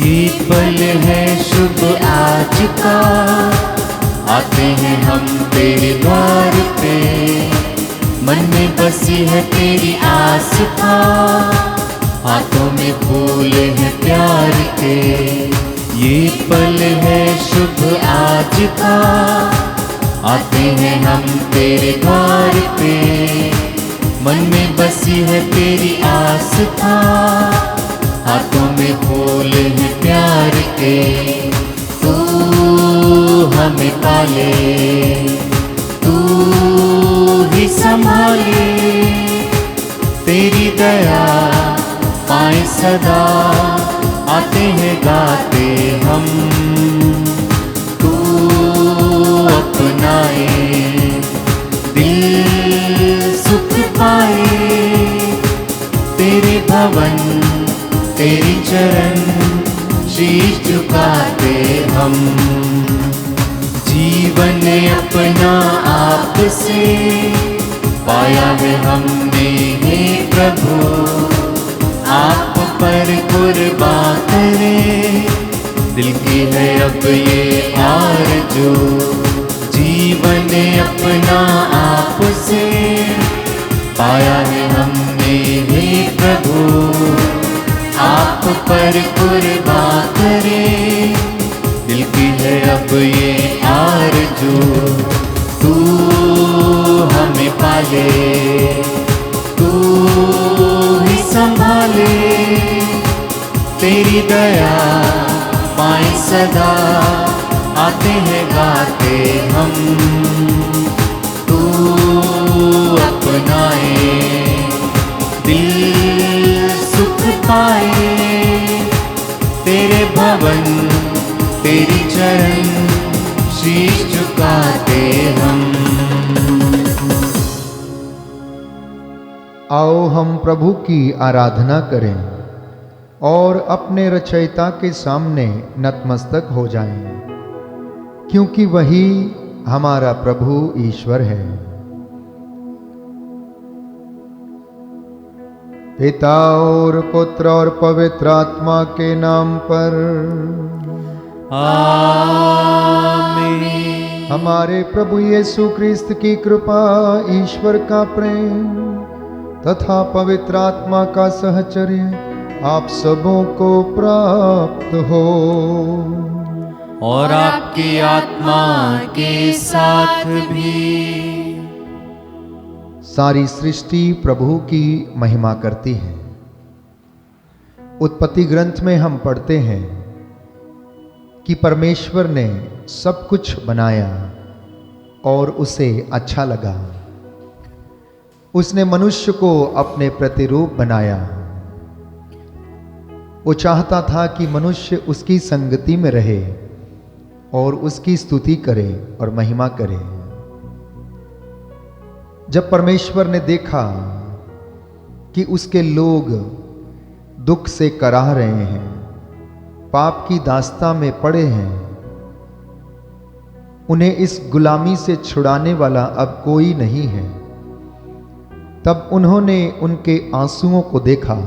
ये पल है शुभ आज का, आते हैं हम तेरे द्वार पे। मन में बसी है तेरी आस्था, हाथों में फूल है प्यार के। ये पल है शुभ आज का, आते हैं हम तेरे द्वार पे। मन में बसी है तेरी आस्था, हाथों में फूल है प्यार के। तू हमें पाले, तू ही संभाले, तेरी दया पाए सदा। आते हैं गाते हम, तू अपनाए, दिल सुख पाए। तेरे भवन तेरी चरण शीश झुकाते हम। जीवन अपना आप से पाया है हमने, हे प्रभु आप पर कुर्बान करें। दिल की है अब ये आरज़ू, जीवन अपना आप से पाया है हमने, हे प्रभु आप पर कुर्बान करें। दिल की है अब ये आरज़ू, तू हमें पाले, तू ही संभाले। तेरी दया पाए सदा, आते हैं गाते हम। तू अपनाए, दिल सुख पाए। तेरे भवन तेरी चरण शीश झुकाते हम। आओ हम प्रभु की आराधना करें और अपने रचयिता के सामने नतमस्तक हो जाएं, क्योंकि वही हमारा प्रभु ईश्वर है। पिता और पुत्र और पवित्र आत्मा के नाम पर आमीन। हमारे प्रभु यीशु क्रिस्त की कृपा, ईश्वर का प्रेम तथा पवित्र आत्मा का सहचर्य आप सबों को प्राप्त हो और आपकी आत्मा के साथ भी। सारी सृष्टि प्रभु की महिमा करती है। उत्पत्ति ग्रंथ में हम पढ़ते हैं कि परमेश्वर ने सब कुछ बनाया और उसे अच्छा लगा। उसने मनुष्य को अपने प्रतिरूप बनाया। वो चाहता था कि मनुष्य उसकी संगति में रहे और उसकी स्तुति करे और महिमा करे। जब परमेश्वर ने देखा कि उसके लोग दुख से कराह रहे हैं, पाप की दास्ता में पड़े हैं, उन्हें इस गुलामी से छुड़ाने वाला अब कोई नहीं है, तब उन्होंने उनके आंसुओं को देखा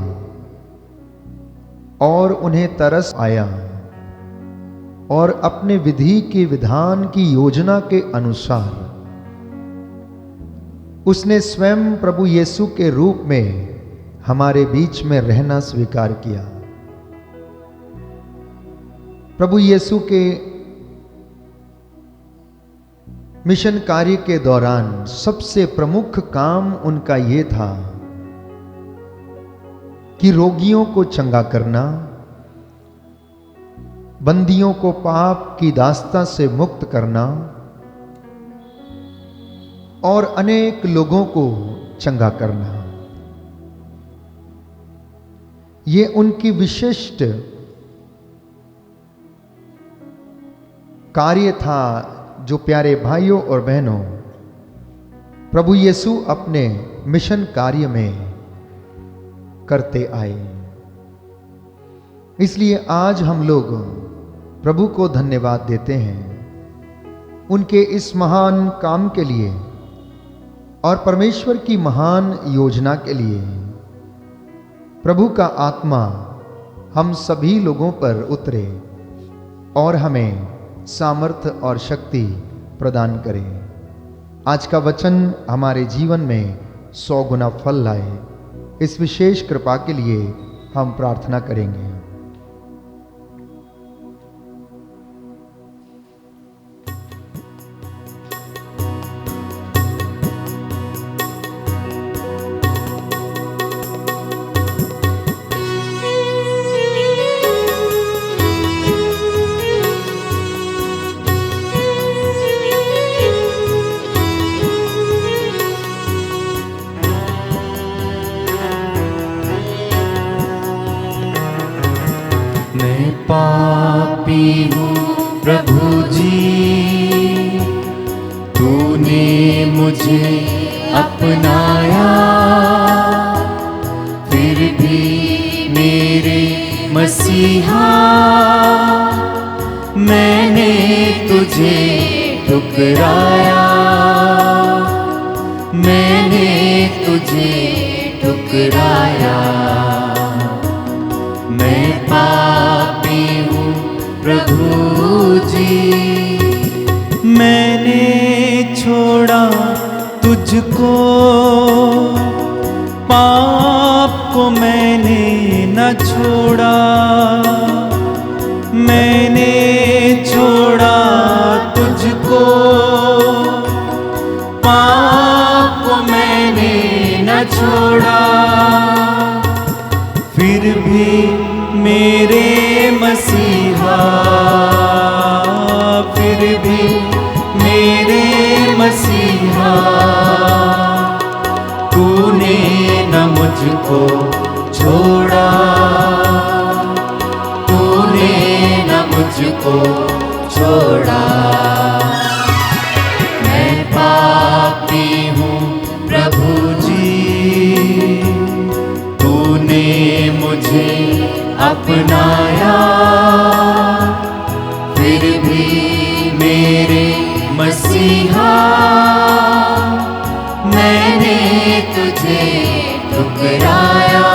और उन्हें तरस आया और अपने विधि के विधान की योजना के अनुसार उसने स्वयं प्रभु यीशु के रूप में हमारे बीच में रहना स्वीकार किया। प्रभु यीशु के मिशन कार्य के दौरान सबसे प्रमुख काम उनका यह था कि रोगियों को चंगा करना, बंदियों को पाप की दास्ता से मुक्त करना और अनेक लोगों को चंगा करना। ये उनकी विशिष्ट कार्य था जो प्यारे भाइयों और बहनों प्रभु यीशु अपने मिशन कार्य में करते आए। इसलिए आज हम लोग प्रभु को धन्यवाद देते हैं उनके इस महान काम के लिए और परमेश्वर की महान योजना के लिए। प्रभु का आत्मा हम सभी लोगों पर उतरे और हमें सामर्थ्य और शक्ति प्रदान करे। आज का वचन हमारे जीवन में 100 गुना फल लाए, इस विशेष कृपा के लिए हम प्रार्थना करेंगे। पापी हूँ प्रभु जी, तूने मुझे अपनाया, फिर भी मेरे मसीहा मैंने तुझे ठुकराया, मैंने तुझे ठुकराया। मैं पापी हूँ प्रभु जी, मैंने छोड़ा तुझको, पाप को मैंने न छोड़ा, मैंने छोड़ा तुझको, पाप को मैंने न छोड़ा, फिर भी मेरे मसीहा, फिर भी मेरे मसीहा, तूने न मुझको छोड़ा, तूने न मुझको छोड़ा। मैं पापी हूँ प्रभु जी, तूने मुझे अपनाया, फिर भी मेरे मसीहा मैंने तुझे ठुकराया,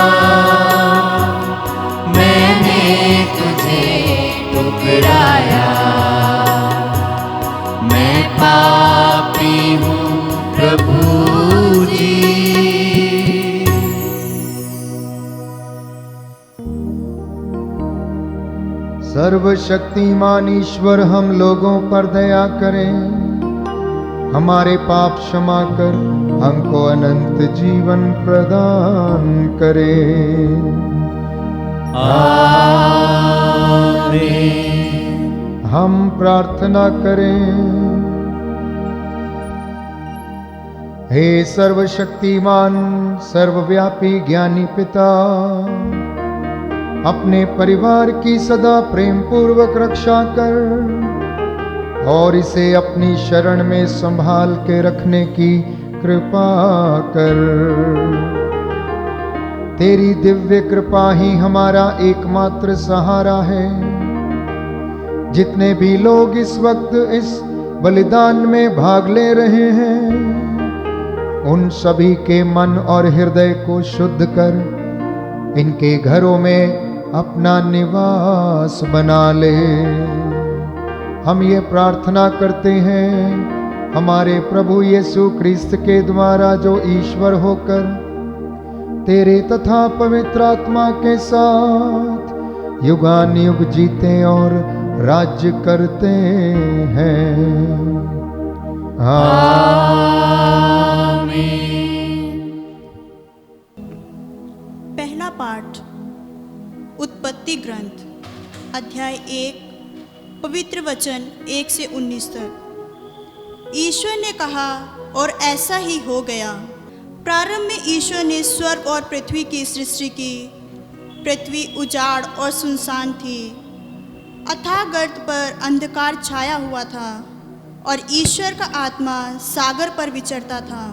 मैंने तुझे ठुकराया। मैं पापी हूँ प्रभु जी। सर्वशक्तिमान ईश्वर हम लोगों पर दया करें, हमारे पाप क्षमा कर हमको अनंत जीवन प्रदान करे। आमीन। हम प्रार्थना करें। हे सर्वशक्तिमान सर्वव्यापी ज्ञानी पिता, अपने परिवार की सदा प्रेम पूर्वक रक्षा कर और इसे अपनी शरण में संभाल के रखने की कृपा कर। तेरी दिव्य कृपा ही हमारा एकमात्र सहारा है। जितने भी लोग इस वक्त इस बलिदान में भाग ले रहे हैं, उन सभी के मन और हृदय को शुद्ध कर इनके घरों में अपना निवास बना ले। हम ये प्रार्थना करते हैं हमारे प्रभु यीशु ख्रिस्त के द्वारा, जो ईश्वर होकर तेरे तथा पवित्र आत्मा के साथ युगानुयुग जीते और राज्य करते हैं। आमीन। पहला पाठ उत्पत्ति ग्रंथ अध्याय 1 पवित्र वचन 1 से 19 तक। ईश्वर ने कहा और ऐसा ही हो गया। प्रारंभ में ईश्वर ने स्वर्ग और पृथ्वी की सृष्टि की। पृथ्वी उजाड़ और सुनसान थी, अथाह गर्त पर अंधकार छाया हुआ था और ईश्वर का आत्मा सागर पर विचरता था।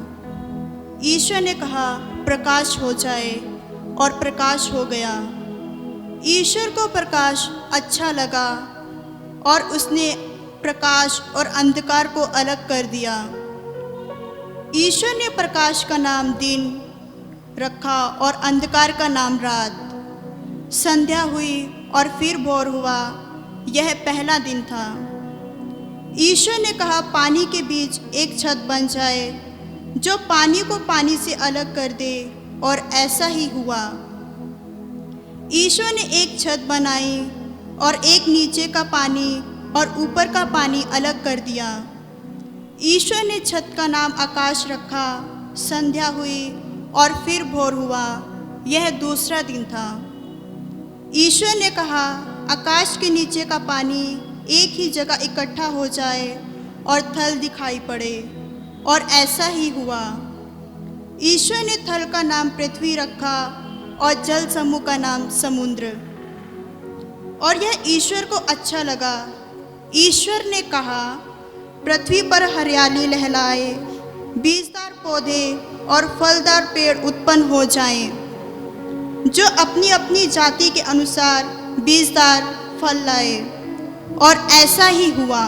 ईश्वर ने कहा प्रकाश हो जाए और प्रकाश हो गया। ईश्वर को प्रकाश अच्छा लगा और उसने प्रकाश और अंधकार को अलग कर दिया। ईश्वर ने प्रकाश का नाम दिन रखा और अंधकार का नाम रात। संध्या हुई और फिर भोर हुआ, यह पहला दिन था। ईश्वर ने कहा, पानी के बीच एक छत बन जाए जो पानी को पानी से अलग कर दे, और ऐसा ही हुआ। ईश्वर ने एक छत बनाई और एक नीचे का पानी और ऊपर का पानी अलग कर दिया। ईश्वर ने छत का नाम आकाश रखा। संध्या हुई और फिर भोर हुआ, यह दूसरा दिन था। ईश्वर ने कहा, आकाश के नीचे का पानी एक ही जगह इकट्ठा हो जाए और थल दिखाई पड़े, और ऐसा ही हुआ। ईश्वर ने थल का नाम पृथ्वी रखा और जल समूह का नाम समुद्र, और यह ईश्वर को अच्छा लगा। ईश्वर ने कहा, पृथ्वी पर हरियाली लहलाए, बीजदार पौधे और फलदार पेड़ उत्पन्न हो जाएं, जो अपनी अपनी जाति के अनुसार बीजदार फल लाए, और ऐसा ही हुआ।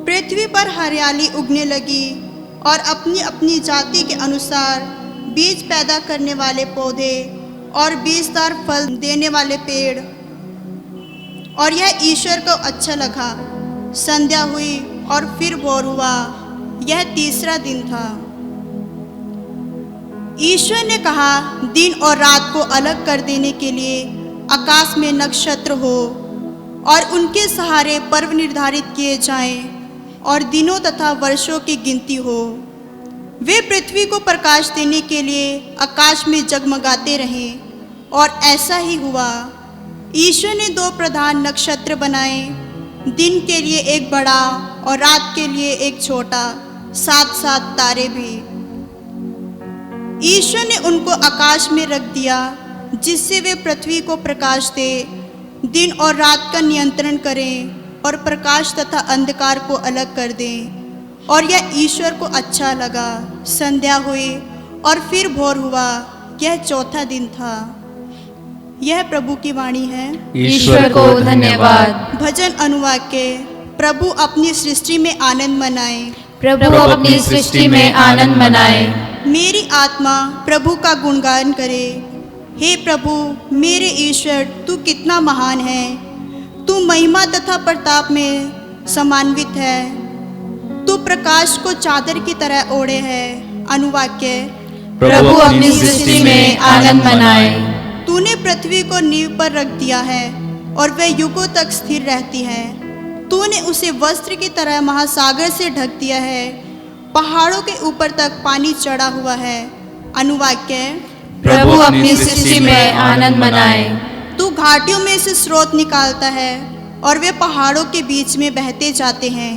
पृथ्वी पर हरियाली उगने लगी और अपनी अपनी जाति के अनुसार बीज पैदा करने वाले पौधे और बीजदार फल देने वाले पेड़, और यह ईश्वर को अच्छा लगा। संध्या हुई और फिर भोर हुआ, यह तीसरा दिन था। ईश्वर ने कहा, दिन और रात को अलग कर देने के लिए आकाश में नक्षत्र हो और उनके सहारे पर्व निर्धारित किए जाएं, और दिनों तथा वर्षों की गिनती हो। वे पृथ्वी को प्रकाश देने के लिए आकाश में जगमगाते रहें, और ऐसा ही हुआ। ईश्वर ने दो प्रधान नक्षत्र बनाए, दिन के लिए एक बड़ा और रात के लिए एक छोटा, 7-7 तारे भी। ईश्वर ने उनको आकाश में रख दिया, जिससे वे पृथ्वी को प्रकाश दे, दिन और रात का नियंत्रण करें और प्रकाश तथा अंधकार को अलग कर दें, और यह ईश्वर को अच्छा लगा। संध्या हुई और फिर भोर हुआ, यह चौथा दिन था। यह प्रभु की वाणी है। ईश्वर को धन्यवाद। भजन अनुवाक्य। प्रभु अपनी सृष्टि में आनंद मनाए। प्रभु अपनी सृष्टि में आनंद मनाए। मेरी आत्मा प्रभु का गुणगान करे। हे प्रभु मेरे ईश्वर, तू कितना महान है। तू महिमा तथा प्रताप में समान्वित है। तू प्रकाश को चादर की तरह ओढ़े है। अनुवाक्य। प्रभु अपनी सृष्टि में आनंद मनाए। तूने पृथ्वी को नींव पर रख दिया है और वह युगों तक स्थिर रहती है। तूने उसे वस्त्र की तरह महासागर से ढक दिया है। पहाड़ों के ऊपर तक पानी चढ़ा हुआ है। अनुवाक्य। प्रभु अपनी सृष्टि में आनंद मनाए। तू घाटियों में से स्रोत निकालता है और वे पहाड़ों के बीच में बहते जाते हैं।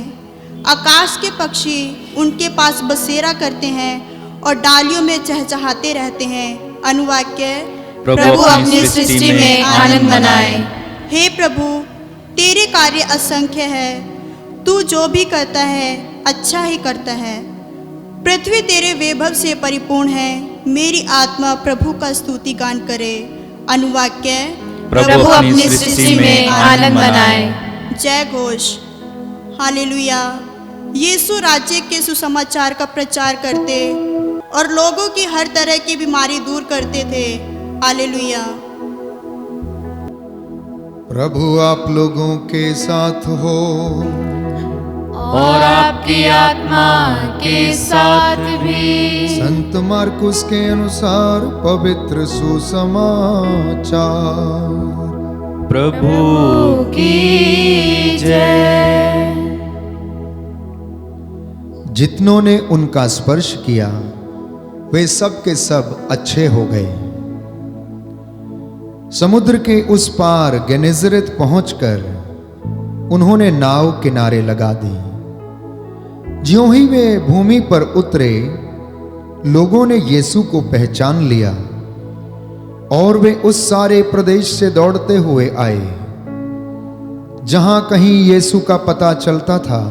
आकाश के पक्षी उनके पास बसेरा करते हैं और डालियों में चहचहाते रहते हैं। अनुवाक्य। प्रभु अपनी सृष्टि में आनंद मनाए। हे प्रभु तेरे कार्य असंख्य है। तू जो भी करता है अच्छा ही करता है। पृथ्वी तेरे वैभव से परिपूर्ण है। मेरी आत्मा प्रभु का स्तुति गान करे। अनुवाक्य। प्रभु अपनी सृष्टि में आनंद मनाए। जय घोष। हालेलुया। यीशु राज्य के सुसमाचार का प्रचार करते और लोगों की हर तरह की बीमारी दूर करते थे। हालेलुया। प्रभु आप लोगों के साथ हो और आपकी आत्मा के साथ भी। संत मार्कुस के अनुसार पवित्र सुसमाचार। प्रभु की जय। जितनों ने उनका स्पर्श किया वे सब के सब अच्छे हो गए। समुद्र के उस पार गेनेसरेत पहुंचकर उन्होंने नाव किनारे लगा दी। ज्यों ही वे भूमि पर उतरे, लोगों ने यीशु को पहचान लिया और वे उस सारे प्रदेश से दौड़ते हुए आए जहां कहीं यीशु का पता चलता था।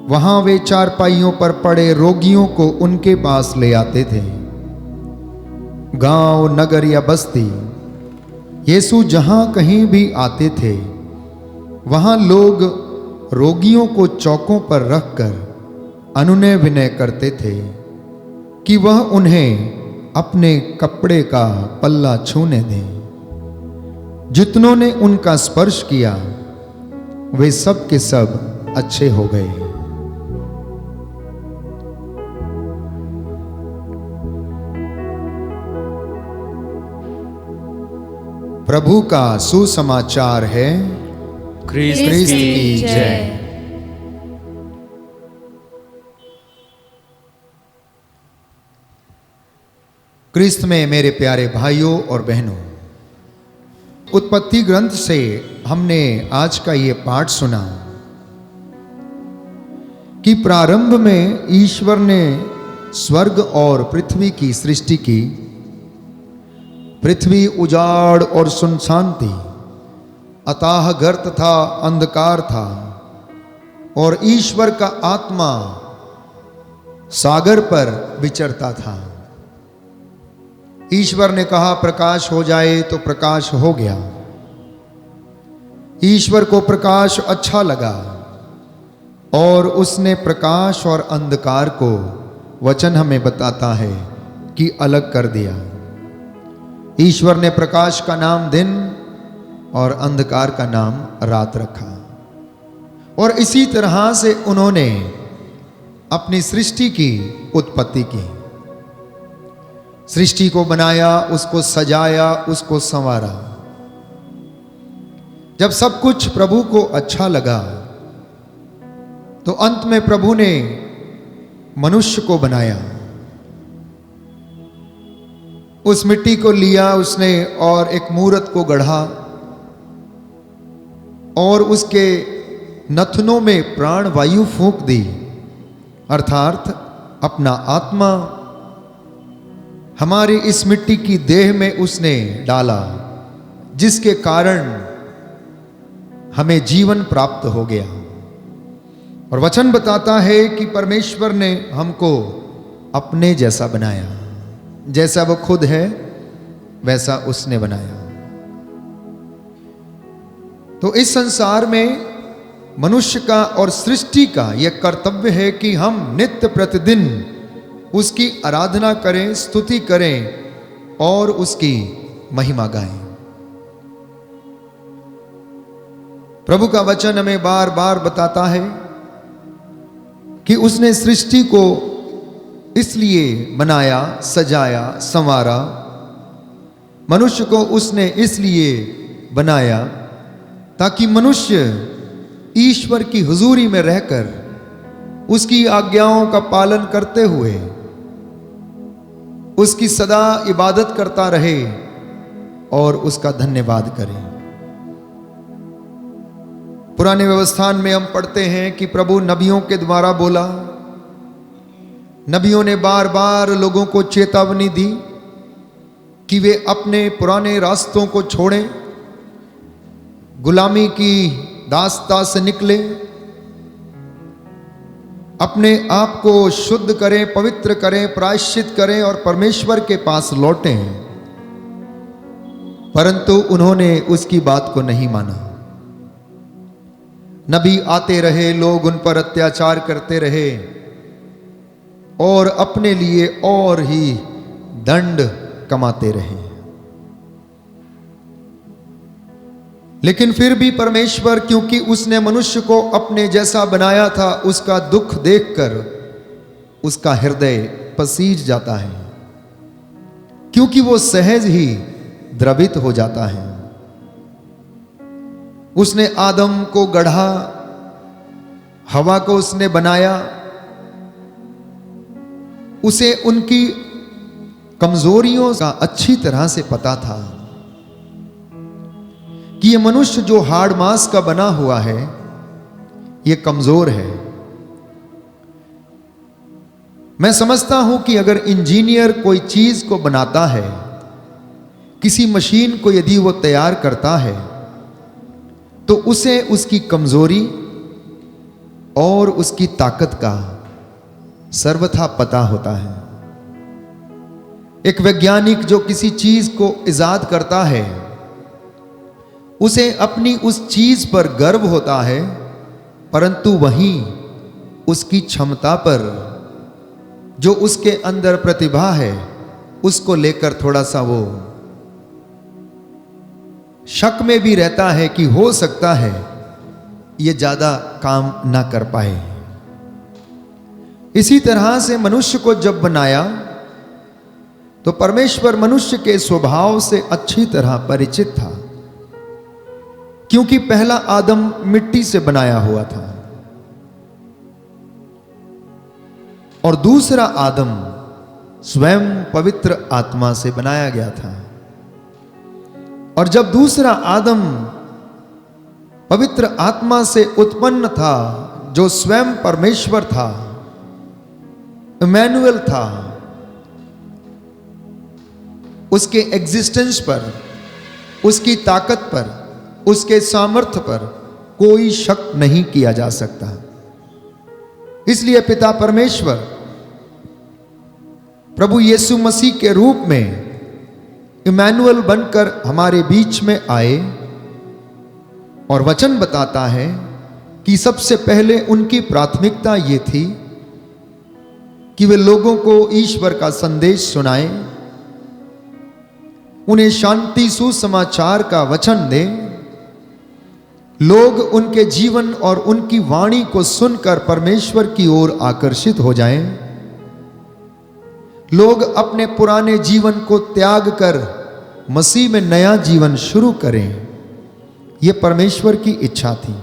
वहां वे चारपाइयों पर पड़े रोगियों को उनके पास ले आते थे। गांव, नगर या बस्ती, यीशु जहां कहीं भी आते थे वहां लोग रोगियों को चौकों पर रखकर अनुनय विनय करते थे कि वह उन्हें अपने कपड़े का पल्ला छूने दें। जितनों ने उनका स्पर्श किया वे सब के सब अच्छे हो गए। प्रभु का सुसमाचार है। ख्रिस्त की जय। क्रिस्त में मेरे प्यारे भाइयों और बहनों, उत्पत्ति ग्रंथ से हमने आज का ये पाठ सुना कि प्रारंभ में ईश्वर ने स्वर्ग और पृथ्वी की सृष्टि की। पृथ्वी उजाड़ और सुनसान थी, अथाह गर्त था, अंधकार था, और ईश्वर का आत्मा सागर पर विचरता था। ईश्वर ने कहा प्रकाश हो जाए, तो प्रकाश हो गया। ईश्वर को प्रकाश अच्छा लगा और उसने प्रकाश और अंधकार को, वचन हमें बताता है कि अलग कर दिया। ईश्वर ने प्रकाश का नाम दिन और अंधकार का नाम रात रखा। और इसी तरह से उन्होंने अपनी सृष्टि की उत्पत्ति की। सृष्टि को बनाया, उसको सजाया, उसको संवारा। जब सब कुछ प्रभु को अच्छा लगा तो अंत में प्रभु ने मनुष्य को बनाया। उस मिट्टी को लिया उसने और एक मूरत को गढ़ा और उसके नथनों में प्राण वायु फूंक दी, अर्थात अपना आत्मा हमारी इस मिट्टी की देह में उसने डाला, जिसके कारण हमें जीवन प्राप्त हो गया। और वचन बताता है कि परमेश्वर ने हमको अपने जैसा बनाया, जैसा वो खुद है वैसा उसने बनाया। तो इस संसार में मनुष्य का और सृष्टि का यह कर्तव्य है कि हम नित्य प्रतिदिन उसकी आराधना करें, स्तुति करें और उसकी महिमा गाएं। प्रभु का वचन हमें बार बार बताता है कि उसने सृष्टि को इसलिए बनाया, सजाया, संवारा। मनुष्य को उसने इसलिए बनाया ताकि मनुष्य ईश्वर की हुजूरी में रहकर उसकी आज्ञाओं का पालन करते हुए उसकी सदा इबादत करता रहे और उसका धन्यवाद करे। पुराने व्यवस्थान में हम पढ़ते हैं कि प्रभु नबियों के द्वारा बोला। नबियों ने बार बार लोगों को चेतावनी दी कि वे अपने पुराने रास्तों को छोड़ें, गुलामी की दास्ता से निकले, अपने आप को शुद्ध करें, पवित्र करें, प्रायश्चित करें और परमेश्वर के पास लौटें। परंतु उन्होंने उसकी बात को नहीं माना। नबी आते रहे, लोग उन पर अत्याचार करते रहे और अपने लिए और ही दंड कमाते रहे। लेकिन फिर भी परमेश्वर, क्योंकि उसने मनुष्य को अपने जैसा बनाया था, उसका दुख देखकर उसका हृदय पसीज जाता है, क्योंकि वो सहज ही द्रवित हो जाता है। उसने आदम को गढ़ा, हवा को उसने बनाया। उसे उनकी कमजोरियों का अच्छी तरह से पता था कि ये मनुष्य जो हाड़ मांस का बना हुआ है ये कमजोर है। मैं समझता हूं कि अगर इंजीनियर कोई चीज को बनाता है, किसी मशीन को यदि वो तैयार करता है, तो उसे उसकी कमजोरी और उसकी ताकत का सर्वथा पता होता है। एक वैज्ञानिक जो किसी चीज को इजाद करता है, उसे अपनी उस चीज पर गर्व होता है, परंतु वहीं उसकी क्षमता पर, जो उसके अंदर प्रतिभा है, उसको लेकर थोड़ा सा वो शक में भी रहता है कि हो सकता है ये ज्यादा काम ना कर पाए। इसी तरह से मनुष्य को जब बनाया तो परमेश्वर मनुष्य के स्वभाव से अच्छी तरह परिचित था, क्योंकि पहला आदम मिट्टी से बनाया हुआ था और दूसरा आदम स्वयं पवित्र आत्मा से बनाया गया था। और जब दूसरा आदम पवित्र आत्मा से उत्पन्न था, जो स्वयं परमेश्वर था, इमैनुअल था, उसके एग्जिस्टेंस पर, उसकी ताकत पर, उसके सामर्थ्य पर कोई शक नहीं किया जा सकता। इसलिए पिता परमेश्वर प्रभु यीशु मसीह के रूप में इमैनुअल बनकर हमारे बीच में आए और वचन बताता है कि सबसे पहले उनकी प्राथमिकता ये थी कि वे लोगों को ईश्वर का संदेश सुनाएं, उन्हें शांति सुसमाचार का वचन दें, लोग उनके जीवन और उनकी वाणी को सुनकर परमेश्वर की ओर आकर्षित हो जाएं, लोग अपने पुराने जीवन को त्याग कर मसीह में नया जीवन शुरू करें। यह परमेश्वर की इच्छा थी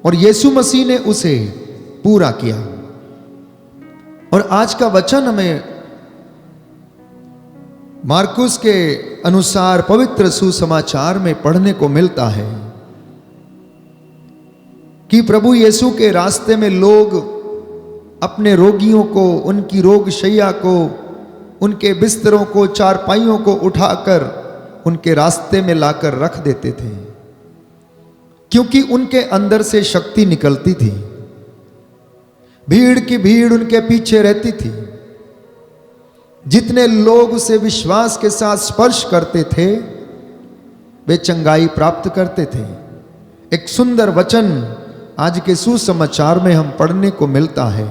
और यीशु मसीह ने उसे पूरा किया। और आज का वचन हमें मार्कुस के अनुसार पवित्र सुसमाचार में पढ़ने को मिलता है कि प्रभु यीशु के रास्ते में लोग अपने रोगियों को, उनकी रोग शैया को, उनके बिस्तरों को, चारपाइयों को उठाकर उनके रास्ते में लाकर रख देते थे, क्योंकि उनके अंदर से शक्ति निकलती थी। भीड़ की भीड़ उनके पीछे रहती थी। जितने लोग उसे विश्वास के साथ स्पर्श करते थे वे चंगाई प्राप्त करते थे। एक सुंदर वचन आज के सुसमाचार में हम पढ़ने को मिलता है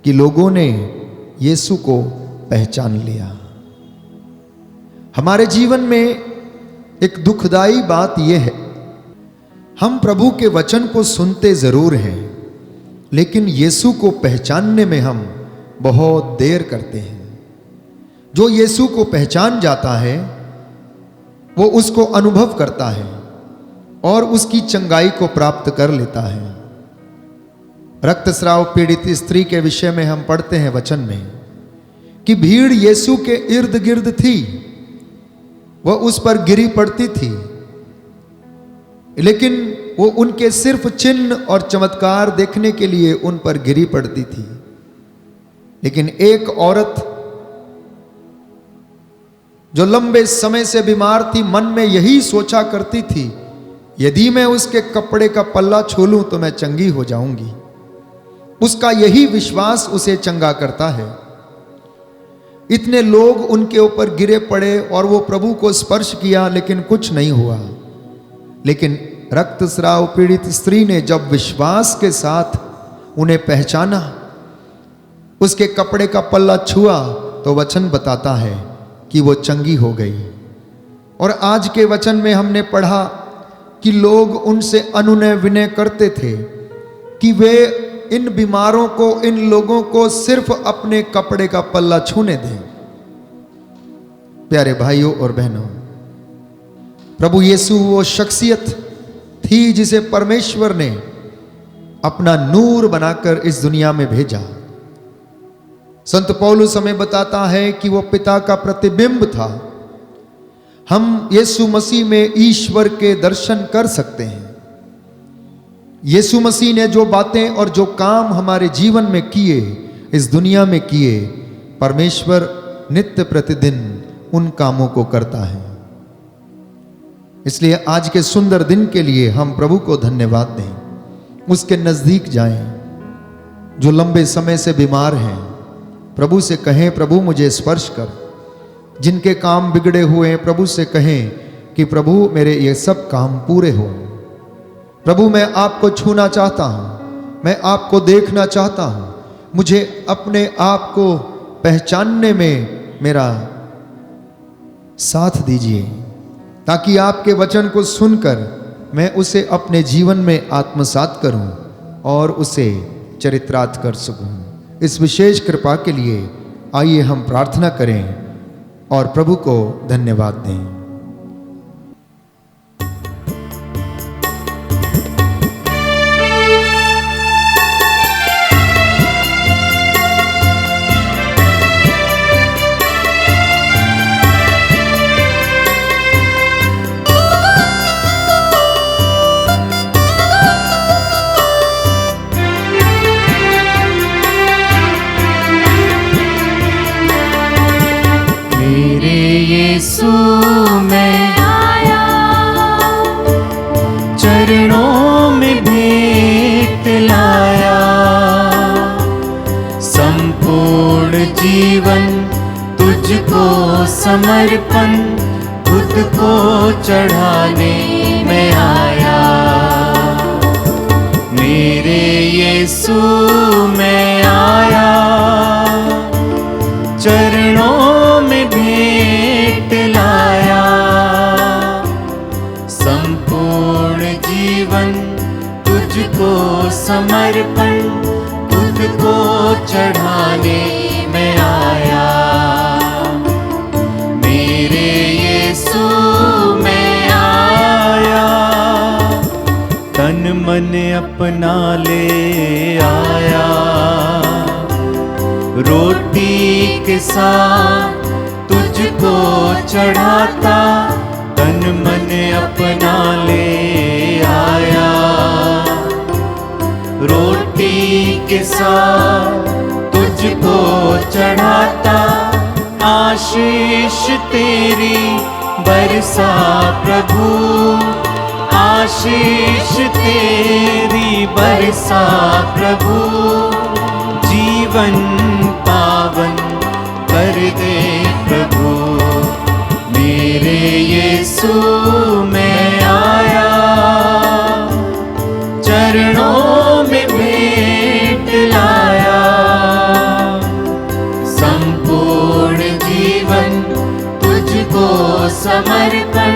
कि लोगों ने यीशु को पहचान लिया। हमारे जीवन में एक दुखदाई बात यह है, हम प्रभु के वचन को सुनते जरूर हैं, लेकिन यीशु को पहचानने में हम बहुत देर करते हैं। जो यीशु को पहचान जाता है वो उसको अनुभव करता है और उसकी चंगाई को प्राप्त कर लेता है। रक्तस्राव पीड़ित स्त्री के विषय में हम पढ़ते हैं वचन में कि भीड़ यीशु के इर्द गिर्द थी, वह उस पर गिरी पड़ती थी, लेकिन वो उनके सिर्फ चिन्ह और चमत्कार देखने के लिए उन पर गिरी पड़ती थी। लेकिन एक औरत जो लंबे समय से बीमार थी, मन में यही सोचा करती थी, यदि मैं उसके कपड़े का पल्ला छू लूं तो मैं चंगी हो जाऊंगी। उसका यही विश्वास उसे चंगा करता है। इतने लोग उनके ऊपर गिरे पड़े और वो प्रभु को स्पर्श किया, लेकिन कुछ नहीं हुआ। लेकिन रक्तस्राव पीड़ित स्त्री ने जब विश्वास के साथ उन्हें पहचाना, उसके कपड़े का पल्ला छुआ, तो वचन बताता है कि वो चंगी हो गई। और आज के वचन में हमने पढ़ा कि लोग उनसे अनुनय विनय करते थे कि वे इन बीमारों को, इन लोगों को सिर्फ अपने कपड़े का पल्ला छूने दें। प्यारे भाइयों और बहनों, प्रभु यीशु वो शख्सियत थी जिसे परमेश्वर ने अपना नूर बनाकर इस दुनिया में भेजा। संत पौलुस हमें बताता है कि वो पिता का प्रतिबिंब था। हम यीशु मसीह में ईश्वर के दर्शन कर सकते हैं। यीशु मसीह ने जो बातें और जो काम हमारे जीवन में किए, इस दुनिया में किए, परमेश्वर नित्य प्रतिदिन उन कामों को करता है। इसलिए आज के सुंदर दिन के लिए हम प्रभु को धन्यवाद दें, उसके नजदीक जाएं। जो लंबे समय से बीमार हैं, प्रभु से कहें, प्रभु मुझे स्पर्श कर। जिनके काम बिगड़े हुए हैं, प्रभु से कहें कि प्रभु मेरे ये सब काम पूरे हो। प्रभु मैं आपको छूना चाहता हूं, मैं आपको देखना चाहता हूं, मुझे अपने आप को पहचानने में मेरा साथ दीजिए, ताकि आपके वचन को सुनकर मैं उसे अपने जीवन में आत्मसात करूं और उसे चरितार्थ कर सकूं। इस विशेष कृपा के लिए आइए हम प्रार्थना करें और प्रभु को धन्यवाद दें। यीशु मैं आया, चरणों में भेंट लाया, संपूर्ण जीवन तुझको समर्पण, खुद को चढ़ाने में आया। मेरे यीशु मैं आया, चरणों में भेंट लाया, संपूर्ण जीवन तुझको समर्पण, खुद को चढ़ाने में आया। मेरे यीशु मैं आया, तन मन अपना ले आया, रोटी के साथ तुझको चढ़ाता, तन मन अपना ले आया, रोटी के साथ तुझको चढ़ाता, आशीष तेरी बरसा प्रभु, आशीष तेरी बरसा प्रभु, जीवन पावन कर दे प्रभु। मेरे यीशु मैं आया, चरणों में भेंट लाया, संपूर्ण जीवन तुझको समर्पण,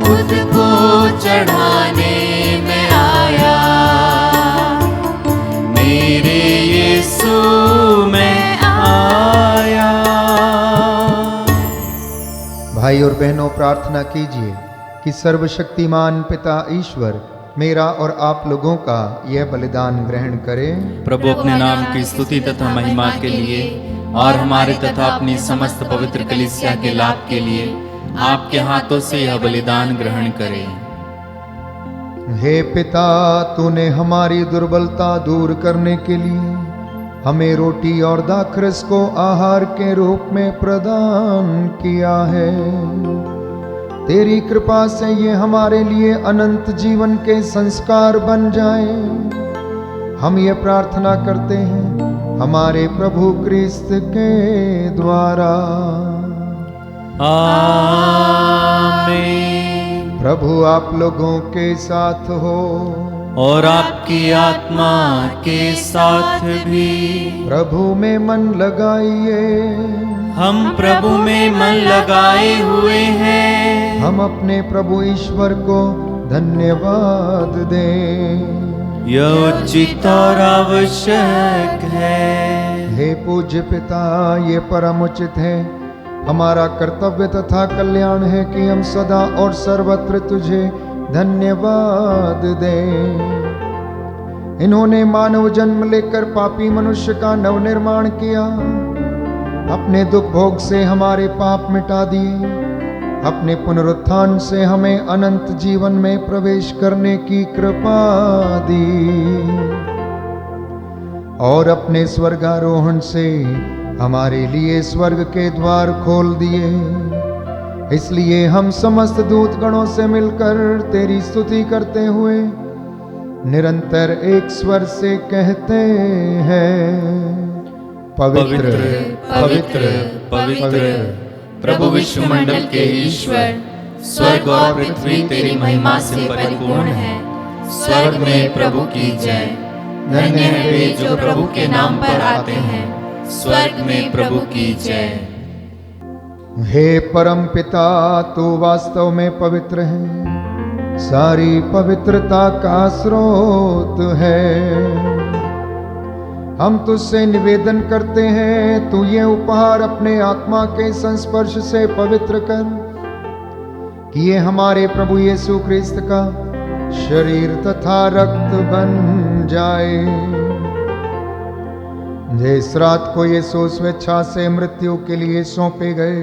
खुद को चढ़ाने में आया। मेरे यीशु मैं आया। भाई और बहनों, प्रार्थना कीजिए कि सर्वशक्तिमान पिता ईश्वर मेरा और आप लोगों का यह बलिदान ग्रहण करे। प्रभु अपने नाम की स्तुति तथा महिमा के लिए और हमारे तथा अपनी समस्त पवित्र कलीसिया के लाभ के लिए आपके हाथों से यह बलिदान ग्रहण करे। हे पिता, तूने हमारी दुर्बलता दूर करने के लिए हमें रोटी और दाखरस को आहार के रूप में प्रदान किया है। तेरी कृपा से ये हमारे लिए अनंत जीवन के संस्कार बन जाए। हम ये प्रार्थना करते हैं हमारे प्रभु क्रिस्त के द्वारा। आमीन। प्रभु आप लोगों के साथ हो और आपकी आत्मा के साथ भी। प्रभु में मन लगाइए। हम प्रभु में मन लगाए हुए हैं। हम अपने प्रभु ईश्वर को धन्यवाद दें। यह उचित और आवश्यक है। हे पूज्य पिता, ये परम उचित है, हमारा कर्तव्य तथा कल्याण है कि हम सदा और सर्वत्र तुझे धन्यवाद दें। इन्होंने मानव जन्म लेकर पापी मनुष्य का नवनिर्माण किया, अपने दुख भोग से हमारे पाप मिटा दिए, अपने पुनरुत्थान से हमें अनंत जीवन में प्रवेश करने की कृपा दी और अपने स्वर्गारोहण से हमारे लिए स्वर्ग के द्वार खोल दिए। इसलिए हम समस्त दूत गणों से मिलकर तेरी स्तुति करते हुए निरंतर एक स्वर से कहते हैं, पवित्र पवित्र पवित्र प्रभु विश्वमंडल के ईश्वर, स्वर्ग और पृथ्वी तेरी महिमा से परिपूर्ण है। स्वर्ग में प्रभु की जय। धन्य है वे जो प्रभु के नाम पर आते हैं। स्वर्ग में प्रभु की जय। हे परम पिता, तू वास्तव में पवित्र है, सारी पवित्रता का स्रोत है। हम तुझसे निवेदन करते हैं, तू ये उपहार अपने आत्मा के संस्पर्श से पवित्र कर, कि ये हमारे प्रभु यीशु क्रिस्त का शरीर तथा रक्त बन जाए। जिस रात को यीशु स्वेच्छा से मृत्यु के लिए सौंपे गए,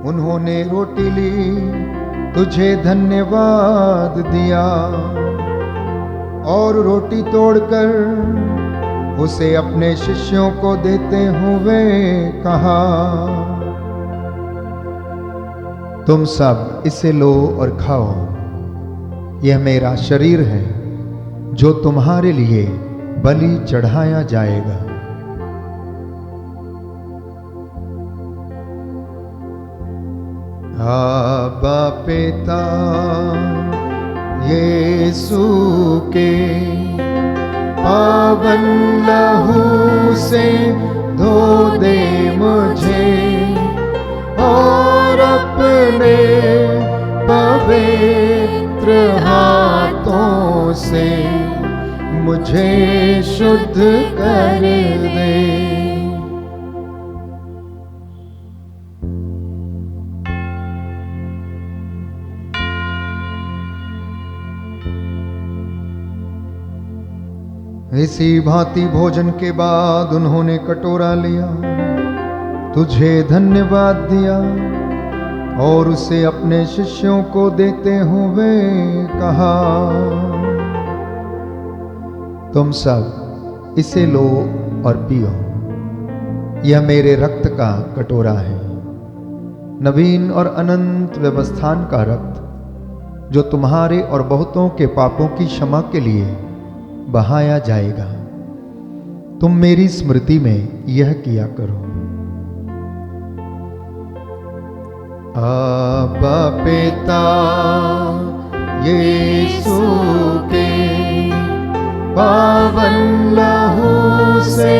उन्होंने रोटी ली, तुझे धन्यवाद दिया और रोटी तोड़कर उसे अपने शिष्यों को देते हुए कहा, तुम सब इसे लो और खाओ, यह मेरा शरीर है जो तुम्हारे लिए बलि चढ़ाया जाएगा। आबा पिता, यीशु के पावन लहू से धो दे मुझे और अपने पवित्र हाथों से मुझे शुद्ध कर दे। इसी भांति भोजन के बाद उन्होंने कटोरा लिया, तुझे धन्यवाद दिया और उसे अपने शिष्यों को देते हुए कहा, तुम सब इसे लो और पियो, यह मेरे रक्त का कटोरा है, नवीन और अनंत व्यवस्थान का रक्त, जो तुम्हारे और बहुतों के पापों की क्षमा के लिए बहाया जाएगा। तुम मेरी स्मृति में यह किया करो। आबा पिता, यीशु के पावन लहू से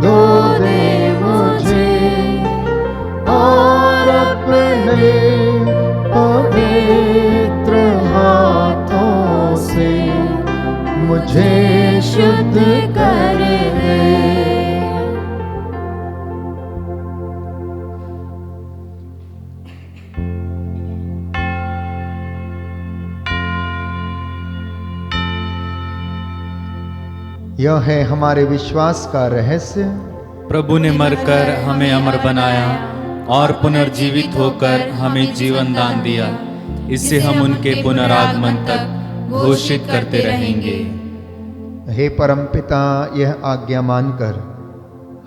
धो दे मुझे और अपने पवित्र हाथों से मुझे शुद्ध कर दे। यह है हमारे विश्वास का रहस्य। प्रभु ने मरकर हमें अमर बनाया और पुनर्जीवित होकर हमें जीवन दान दिया। इससे हम उनके पुनरागमन तक घोषित करते रहेंगे। हे परमपिता, यह आज्ञा मानकर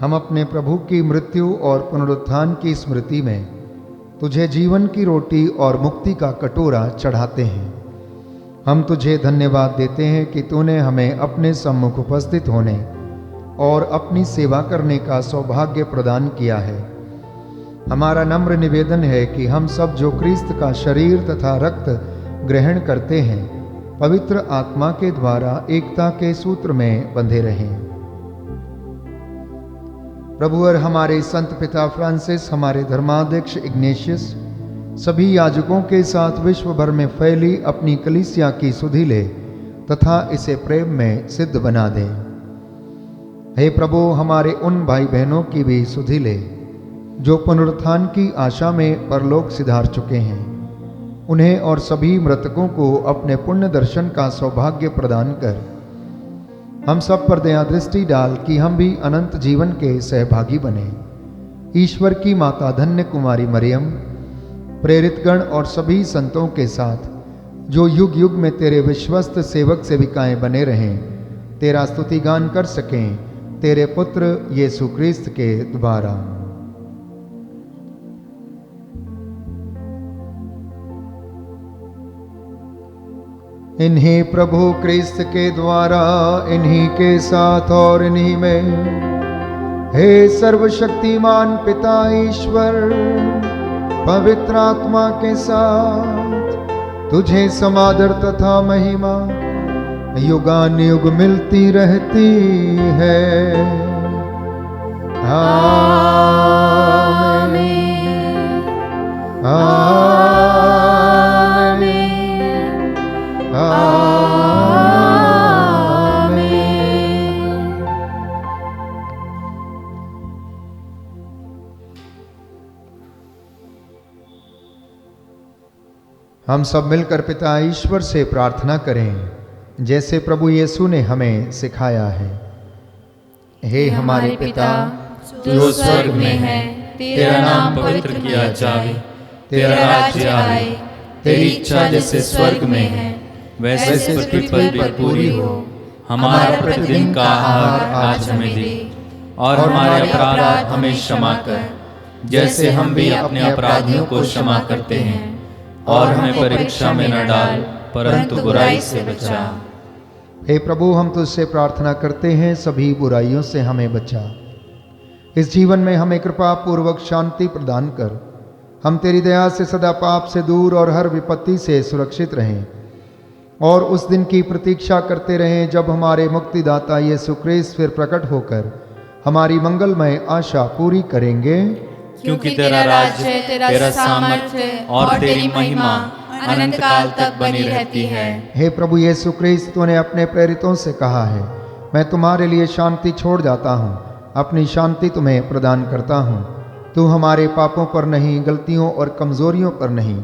हम अपने प्रभु की मृत्यु और पुनरुत्थान की स्मृति में तुझे जीवन की रोटी और मुक्ति का कटोरा चढ़ाते हैं। हम तुझे धन्यवाद देते हैं कि तूने हमें अपने सम्मुख उपस्थित होने और अपनी सेवा करने का सौभाग्य प्रदान किया है। हमारा नम्र निवेदन है कि हम सब जो क्रिस्त का शरीर तथा रक्त ग्रहण करते हैं, पवित्र आत्मा के द्वारा एकता के सूत्र में बंधे रहें। प्रभु और हमारे संत पिता फ्रांसिस, हमारे धर्माध्यक्ष इग्नेशियस, सभी याजकों के साथ विश्व भर में फैली अपनी कलीसिया की सुधि ले तथा इसे प्रेम में सिद्ध बना दे। हे प्रभु, हमारे उन भाई बहनों की भी सुधि ले जो पुनरुत्थान की आशा में परलोक सिधार चुके हैं। उन्हें और सभी मृतकों को अपने पुण्य दर्शन का सौभाग्य प्रदान कर हम सब पर दया दृष्टि डाल कि हम भी अनंत जीवन के सहभागी बने। ईश्वर की माता धन्य कुमारी मरियम, प्रेरितगण और सभी संतों के साथ जो युग युग में तेरे विश्वस्त सेवक सेविकाएं बने रहें, तेरा स्तुति गान कर सकें तेरे पुत्र यीशु क्रिस्त के द्वारा। इन्हीं प्रभु क्रिस्त के द्वारा, इन्हीं के साथ और इन्हीं में, हे सर्वशक्तिमान पिता ईश्वर, पवित्र आत्मा के साथ तुझे समादर तथा महिमा युगान युग मिलती रहती है। आमीन। हम सब मिलकर पिता ईश्वर से प्रार्थना करें जैसे प्रभु यीशु ने हमें सिखाया है। हे हमारे पिता जो स्वर्ग में है, तेरा नाम पवित्र किया जाए, तेरा राज्य आए, तेरी इच्छा जैसे स्वर्ग में है वैसे पृथ्वी पर पूरी हो। हमारा प्रतिदिन का आहार आज हमें दे, और हमारे अपराध हमें क्षमा कर जैसे हम भी अपने अपराधियों को क्षमा करते हैं, और हमें परीक्षा में न डाल परंतु बुराई से बचा। हे प्रभु, हम तुझसे प्रार्थना करते हैं सभी बुराइयों से हमें बचा। इस जीवन में हमें कृपा पूर्वक शांति प्रदान कर, हम तेरी दया से सदा पाप से दूर और हर विपत्ति से सुरक्षित रहें, और उस दिन की प्रतीक्षा करते रहें जब हमारे मुक्तिदाता यीशु क्रिस्त फिर प्रकट होकर हमारी मंगलमय आशा पूरी करेंगे। क्योंकि तेरा राज्य, तेरा सामर्थ्य और तेरी महिमा अनंत काल तक बनी रहती है। हे प्रभु यीशु क्रिस्त, तूने अपने प्रेरितों से कहा है, मैं तुम्हारे लिए शांति छोड़ जाता हूँ, अपनी शांति तुम्हें प्रदान करता हूँ। तू हमारे पापों पर नहीं, गलतियों और कमजोरियों पर नहीं,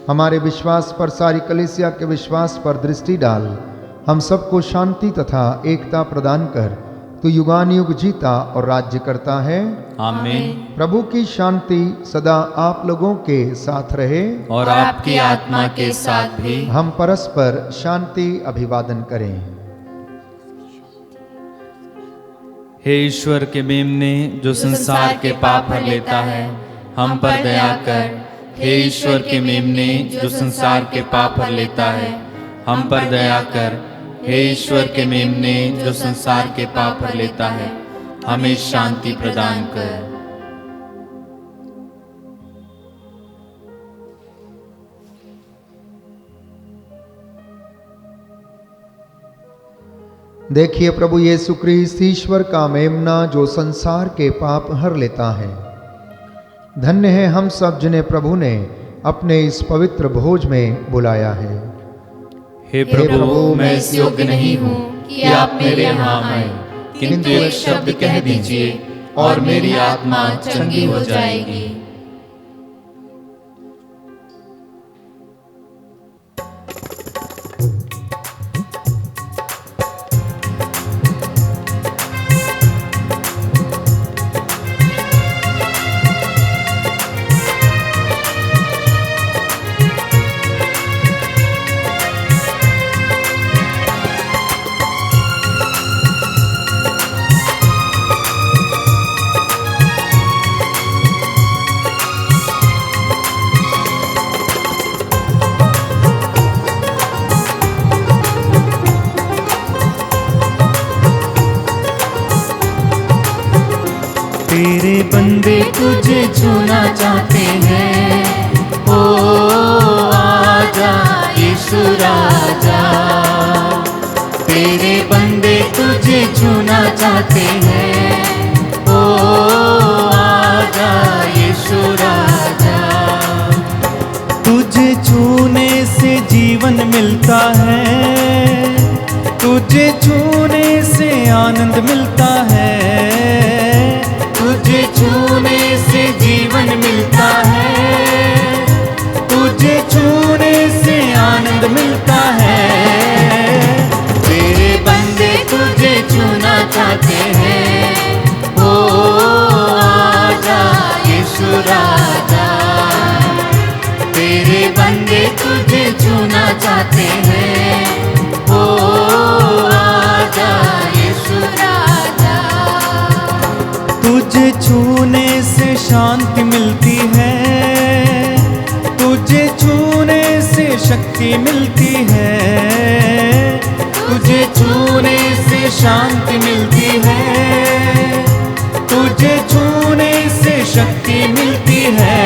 हमारे विश्वास पर, सारी कलीसिया के विश्वास पर दृष्टि डाल। हम सबको शांति तथा एकता प्रदान कर। तू युगानुयुग जीता और राज्य करता है। आमीन। प्रभु की शांति सदा आप लोगों के साथ रहे और आपकी आत्मा के साथ भी। हम परस्पर शांति अभिवादन करें। हे ईश्वर के मेमने जो संसार के पाप हर लेता है, हम पर दया कर। हे ईश्वर के मेमने जो संसार के पाप हर लेता है, हम पर दया कर। हे ईश्वर के मेमने जो संसार के पाप हर लेता है, हमें शांति प्रदान कर। देखिए प्रभु यीशु क्रिस्त ईश्वर का मेमना जो संसार के पाप हर लेता है। धन्य है हम सब जिन्हें प्रभु ने अपने इस पवित्र भोज में बुलाया है। हे प्रभु, मैं इस योग्य नहीं हूँ कि आप मेरे यहाँ आए, किंतु एक शब्द कह दीजिए और मेरी आत्मा चंगी हो जाएगी। तेरे बंदे तुझे छूना चाहते हैं, ओ आजा यीशु राजा। तेरे बंदे तुझे छूना चाहते हैं, ओ आजा यीशु राजा। तुझे छूने से जीवन मिलता है, तुझे छूने से आनंद मिलता है, तुझे छूने से जीवन मिलता है, तुझे छूने से आनंद मिलता है। तेरे बंदे तुझे छूना चाहते हैं, ओ आजा यीशु राजा। तेरे बंदे तुझे छूना चाहते हैं, ओ आजा यीशु राजा। तुझे छूने से शांति मिलती है, तुझे छूने से शक्ति मिलती है, तुझे छूने से शांति मिलती है, तुझे छूने से शक्ति मिलती है।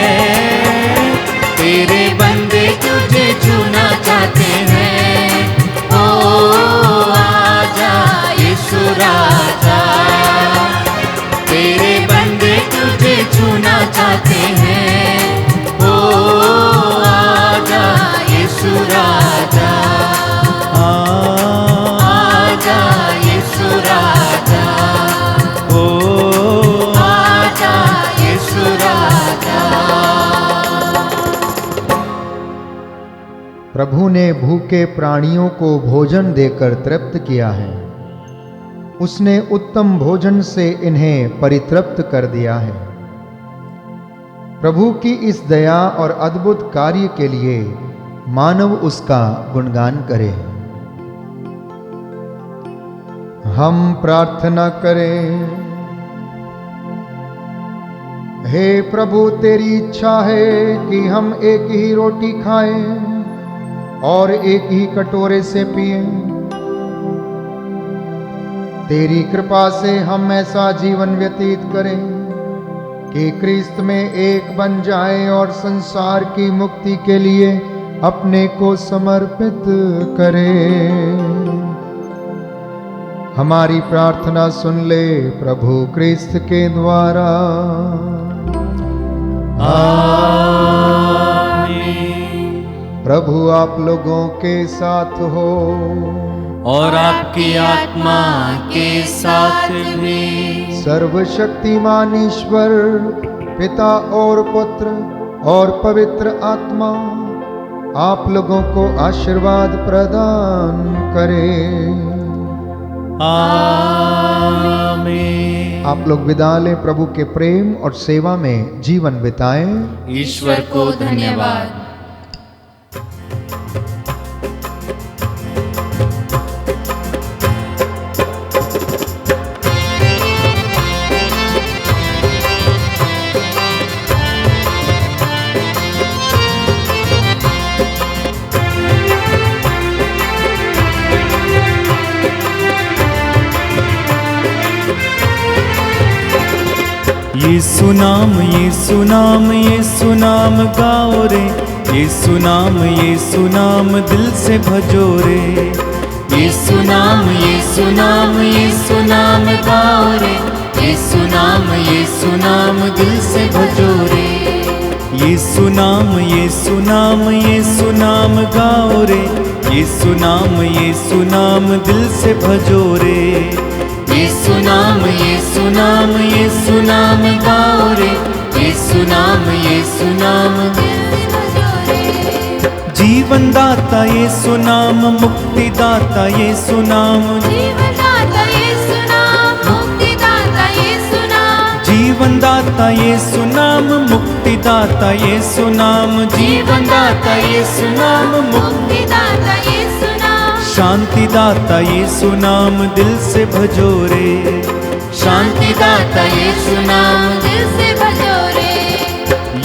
तेरे बंदे तुझे छूना चाहते हैं, ओ आजा यीशु राजा। तेरे बंदे तुझे छूना चाहते हैं, ओ आजा यीशु राजा। आजा यीशु राजा, ओ आजा यीशु राजा। प्रभु ने भूखे प्राणियों को भोजन देकर तृप्त किया है। उसने उत्तम भोजन से इन्हें परितृप्त कर दिया है। प्रभु की इस दया और अद्भुत कार्य के लिए मानव उसका गुणगान करे। हम प्रार्थना करें। हे प्रभु, तेरी इच्छा है कि हम एक ही रोटी खाएं और एक ही कटोरे से पिएं। तेरी कृपा से हम ऐसा जीवन व्यतीत करें कि क्रिस्त में एक बन जाएं और संसार की मुक्ति के लिए अपने को समर्पित करें। हमारी प्रार्थना सुन ले प्रभु क्रिस्त के द्वारा। आमीन। प्रभु आप लोगों के साथ हो और आपकी आत्मा के साथ भी। सर्वशक्तिमान ईश्वर पिता और पुत्र और पवित्र आत्मा आप लोगों को आशीर्वाद प्रदान करे। आमीन। आप लोग विदा लें। प्रभु के प्रेम और सेवा में जीवन बिताएं। ईश्वर को धन्यवाद। यीशु नाम, यीशु नाम, यीशु नाम गाओ रे। यीशु नाम, यीशु नाम दिल से भजो रे। यीशु नाम, यीशु नाम, यीशु नाम गाओ रे। यीशु नाम, यीशु नाम दिल से भजो रे। यीशु नाम, यीशु नाम, यीशु नाम गाओ रे। यीशु नाम, यीशु नाम दिल से भजो रे। यीशु नाम, यीशु नाम, यीशु नाम गाओ रे। यीशु नाम, यीशु नाम दिल से भजो रे। जीवन दाता यीशु नाम, मुक्ति दाता यीशु नाम। जीवन दाता यीशु नाम, मुक्ति दाता यीशु नाम। जीवन दाता यीशु नाम, मुक्ति दाता यीशु नाम। जीवन दाता यीशु नाम, मुक्ति दाता यीशु नाम। शांति दाता यीशु नाम दिल से भजो रे। शांति दाता यीशु नाम दिल से भजो रे।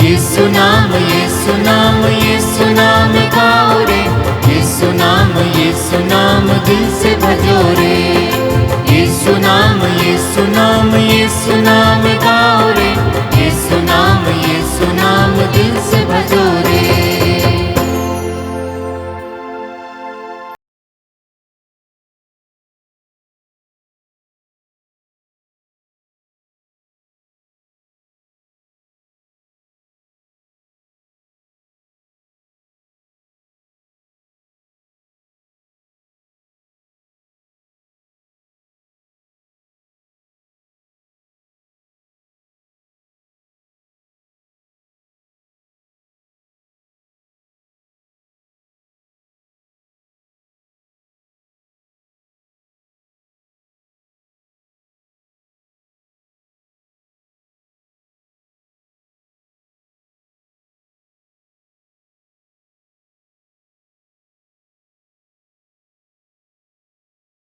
यीशु नाम, यीशु नाम, यीशु नाम गाओ रे। यीशु नाम, यीशु नाम दिल से भजो रे। यीशु नाम, यीशु नाम, यीशु नाम